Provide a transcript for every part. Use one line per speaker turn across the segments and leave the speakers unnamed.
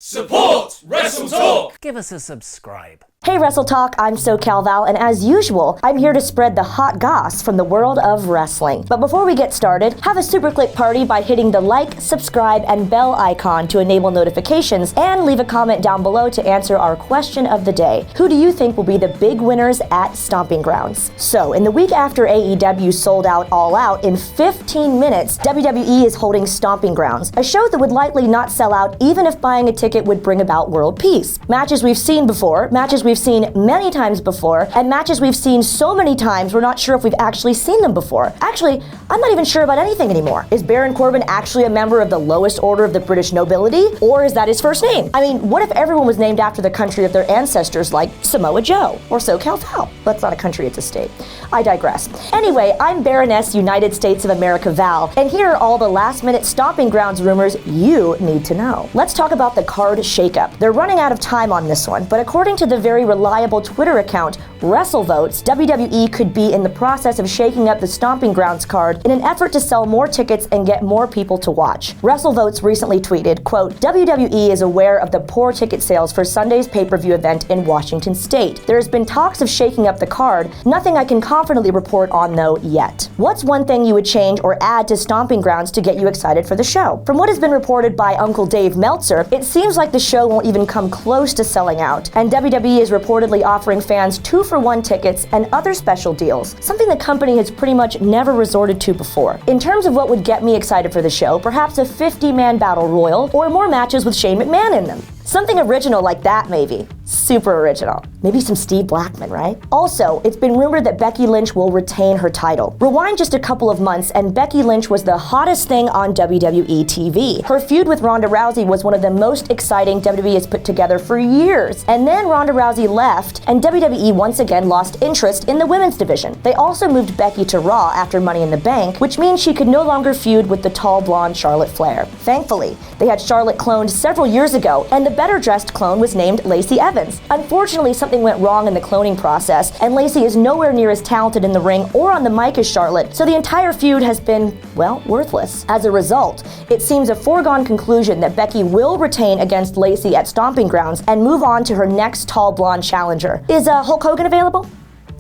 Support WrestleTalk!
Give us a subscribe.
Hey WrestleTalk, I'm SoCalVal, and as usual, I'm here to spread the hot goss from the world of wrestling. But before we get started, have a super click party by hitting the like, subscribe, and bell icon to enable notifications, and leave a comment down below to answer our question of the day. Who do you think will be the big winners at Stomping Grounds? So, in the week after AEW sold out All Out in 15 minutes, WWE is holding Stomping Grounds, a show that would likely not sell out even if buying a ticket would bring about world peace. Matches we've seen before, matches we've seen many times before, and matches we've seen so many times we're not sure if we've actually seen them before. Actually, I'm not even sure about anything anymore. Is Baron Corbin actually a member of the lowest order of the British nobility? Or is that his first name? I mean, what if everyone was named after the country of their ancestors, like Samoa Joe or SoCalVal? That's not a country, it's a state. I digress. Anyway, I'm Baroness United States of America Val, and here are all the last-minute Stomping Grounds rumors you need to know. Let's talk about the card shakeup. They're running out of time on this one, but according to the very reliable Twitter account WrestleVotes, WWE could be in the process of shaking up the Stomping Grounds card in an effort to sell more tickets and get more people to watch. WrestleVotes recently tweeted, quote, WWE is aware of the poor ticket sales for Sunday's pay-per-view event in Washington State. There has been talks of shaking up the card, nothing I can confidently report on though yet. What's one thing you would change or add to Stomping Grounds to get you excited for the show? From what has been reported by Uncle Dave Meltzer, it seems like the show won't even come close to selling out, and WWE is reportedly offering fans 2-for-1 tickets and other special deals, something the company has pretty much never resorted to before. In terms of what would get me excited for the show, perhaps a 50-man battle royal or more matches with Shane McMahon in them. Something original like that, maybe. Super original. Maybe some Steve Blackman, right? Also, it's been rumored that Becky Lynch will retain her title. Rewind just a couple of months, and Becky Lynch was the hottest thing on WWE TV. Her feud with Ronda Rousey was one of the most exciting WWE has put together for years. And then Ronda Rousey left, and WWE once again lost interest in the women's division. They also moved Becky to Raw after Money in the Bank, which means she could no longer feud with the tall blonde Charlotte Flair. Thankfully, they had Charlotte cloned several years ago, and the better-dressed clone was named Lacey Evans. Unfortunately, something went wrong in the cloning process, and Lacey is nowhere near as talented in the ring or on the mic as Charlotte, so the entire feud has been, well, worthless. As a result, it seems a foregone conclusion that Becky will retain against Lacey at Stomping Grounds and move on to her next tall blonde challenger. Is Hulk Hogan available?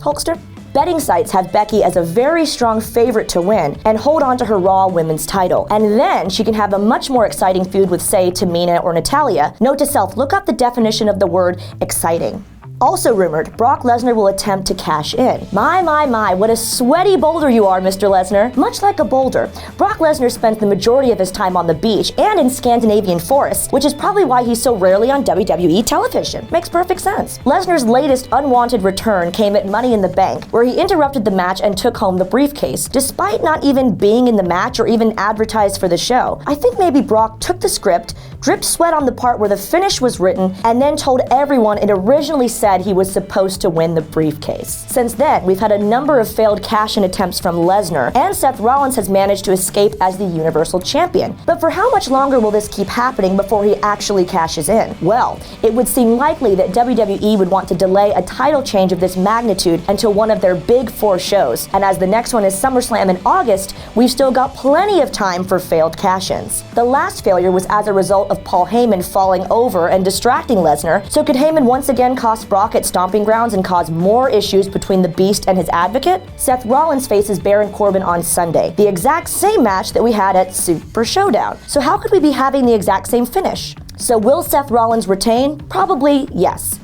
Hulkster? Betting sites have Becky as a very strong favorite to win and hold on to her Raw Women's title. And then she can have a much more exciting feud with, say, Tamina or Natalya. Note to self, look up the definition of the word exciting. Also rumored, Brock Lesnar will attempt to cash in. My, what a sweaty boulder you are, Mr. Lesnar. Much like a boulder, Brock Lesnar spends the majority of his time on the beach and in Scandinavian forests, which is probably why he's so rarely on WWE television. Makes perfect sense. Lesnar's latest unwanted return came at Money in the Bank, where he interrupted the match and took home the briefcase, despite not even being in the match or even advertised for the show. I think maybe Brock took the script, dripped sweat on the part where the finish was written, and then told everyone it originally said he was supposed to win the briefcase. Since then, we've had a number of failed cash-in attempts from Lesnar, and Seth Rollins has managed to escape as the Universal Champion. But for how much longer will this keep happening before he actually cashes in? Well, it would seem likely that WWE would want to delay a title change of this magnitude until one of their big 4 shows, and as the next one is SummerSlam in August, we've still got plenty of time for failed cash-ins. The last failure was as a result of Paul Heyman falling over and distracting Lesnar, so could Heyman once again cost Brock at Stomping Grounds and cause more issues between the Beast and his advocate? Seth Rollins faces Baron Corbin on Sunday, the exact same match that we had at Super Showdown. So how could we be having the exact same finish? So will Seth Rollins retain? Probably yes.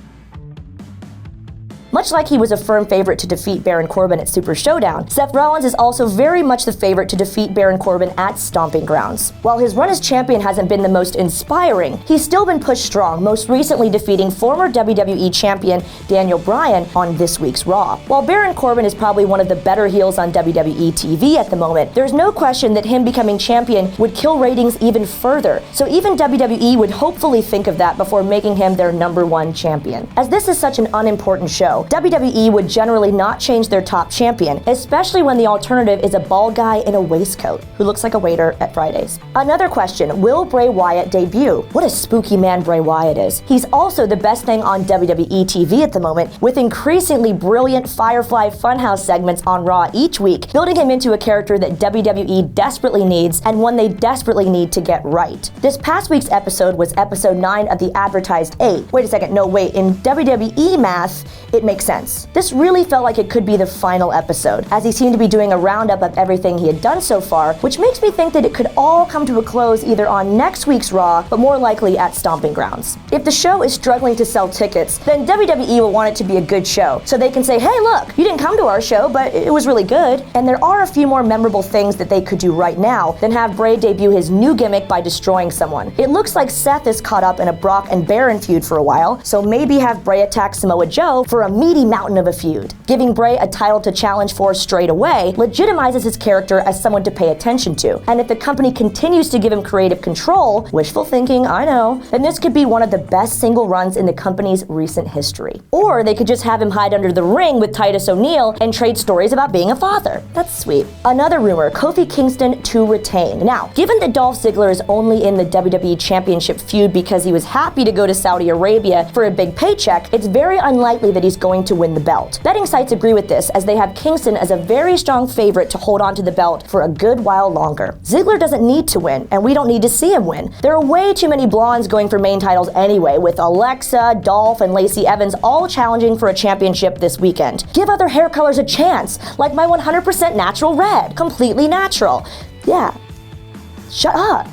Much like he was a firm favorite to defeat Baron Corbin at Super Showdown, Seth Rollins is also very much the favorite to defeat Baron Corbin at Stomping Grounds. While his run as champion hasn't been the most inspiring, he's still been pushed strong, most recently defeating former WWE champion Daniel Bryan on this week's Raw. While Baron Corbin is probably one of the better heels on WWE TV at the moment, there's no question that him becoming champion would kill ratings even further, so even WWE would hopefully think of that before making him their #1 champion. As this is such an unimportant show, show, WWE would generally not change their top champion, especially when the alternative is a bald guy in a waistcoat who looks like a waiter at Fridays. Another question, will Bray Wyatt debut? What a spooky man Bray Wyatt is. He's also the best thing on WWE TV at the moment, with increasingly brilliant Firefly Funhouse segments on Raw each week, building him into a character that WWE desperately needs and one they desperately need to get right. This past week's episode was episode 9 of the advertised 8. Wait a second, no wait, in WWE math, it makes sense. This really felt like it could be the final episode, as he seemed to be doing a roundup of everything he had done so far, which makes me think that it could all come to a close either on next week's Raw, but more likely at Stomping Grounds. If the show is struggling to sell tickets, then WWE will want it to be a good show, so they can say, hey look, you didn't come to our show, but it was really good. And there are a few more memorable things that they could do right now than have Bray debut his new gimmick by destroying someone. It looks like Seth is caught up in a Brock and Baron feud for a while, so maybe have Bray attack Samoa Joe for a meaty mountain of a feud. Giving Bray a title to challenge for straight away legitimizes his character as someone to pay attention to. And if the company continues to give him creative control, wishful thinking, I know, then this could be one of the best single runs in the company's recent history. Or they could just have him hide under the ring with Titus O'Neil and trade stories about being a father. That's sweet. Another rumor, Kofi Kingston to retain. Now, given that Dolph Ziggler is only in the WWE Championship feud because he was happy to go to Saudi Arabia for a big paycheck, it's very unlikely that he's going to win the belt. Betting sites agree with this, as they have Kingston as a very strong favorite to hold on to the belt for a good while longer. Ziggler doesn't need to win, and we don't need to see him win. There are way too many blondes going for main titles anyway, with Alexa, Dolph, and Lacey Evans all challenging for a championship this weekend. Give other hair colors a chance, like my 100% natural red. Completely natural. Yeah. Shut up.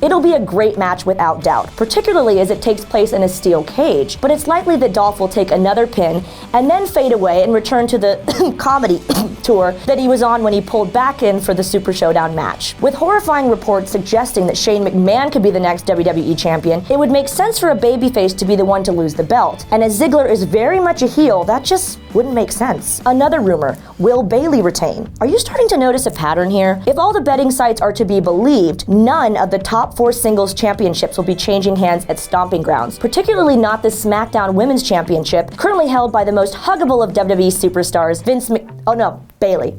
It'll be a great match without doubt, particularly as it takes place in a steel cage, but it's likely that Dolph will take another pin and then fade away and return to the comedy tour that he was on when he pulled back in for the Super Showdown match. With horrifying reports suggesting that Shane McMahon could be the next WWE champion, it would make sense for a babyface to be the one to lose the belt, and as Ziggler is very much a heel, that just wouldn't make sense. Another rumor, will Bayley retain? Are you starting to notice a pattern here? If all the betting sites are to be believed, none of the top 4 singles championships will be changing hands at Stomping Grounds, particularly not the SmackDown Women's Championship, currently held by the most huggable of WWE superstars, Bayley.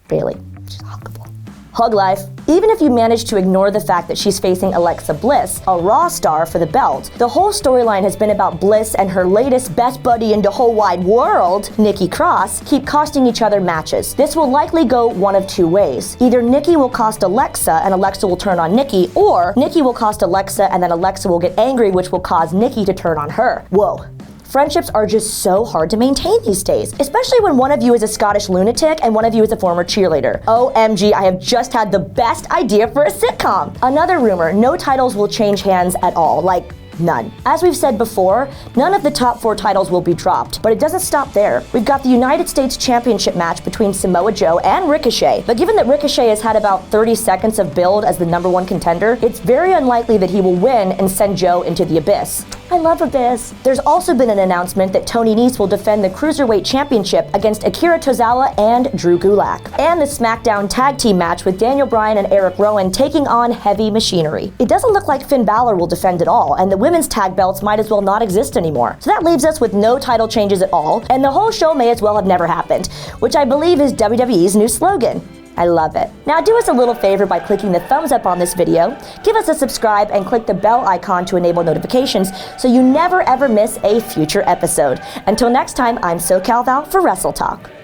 Bayley. She's huggable. Hug life. Even if you manage to ignore the fact that she's facing Alexa Bliss, a Raw star, for the belt, the whole storyline has been about Bliss and her latest best buddy in the whole wide world, Nikki Cross, keep costing each other matches. This will likely go one of two ways. Either Nikki will cost Alexa and Alexa will turn on Nikki, or Nikki will cost Alexa and then Alexa will get angry, which will cause Nikki to turn on her. Whoa. Friendships are just so hard to maintain these days, especially when one of you is a Scottish lunatic and one of you is a former cheerleader. OMG, I have just had the best idea for a sitcom. Another rumor, no titles will change hands at all, like none. As we've said before, none of the top 4 titles will be dropped, but it doesn't stop there. We've got the United States Championship match between Samoa Joe and Ricochet, but given that Ricochet has had about 30 seconds of build as the #1 contender, it's very unlikely that he will win and send Joe into the abyss. I love Abyss. There's also been an announcement that Tony Nese will defend the Cruiserweight Championship against Akira Tozawa and Drew Gulak. And the SmackDown Tag Team match with Daniel Bryan and Eric Rowan taking on Heavy Machinery. It doesn't look like Finn Balor will defend at all, and the women's tag belts might as well not exist anymore. So that leaves us with no title changes at all, and the whole show may as well have never happened, which I believe is WWE's new slogan. I love it. Now do us a little favor by clicking the thumbs up on this video, give us a subscribe, and click the bell icon to enable notifications so you never ever miss a future episode. Until next time, I'm SoCalVal for WrestleTalk.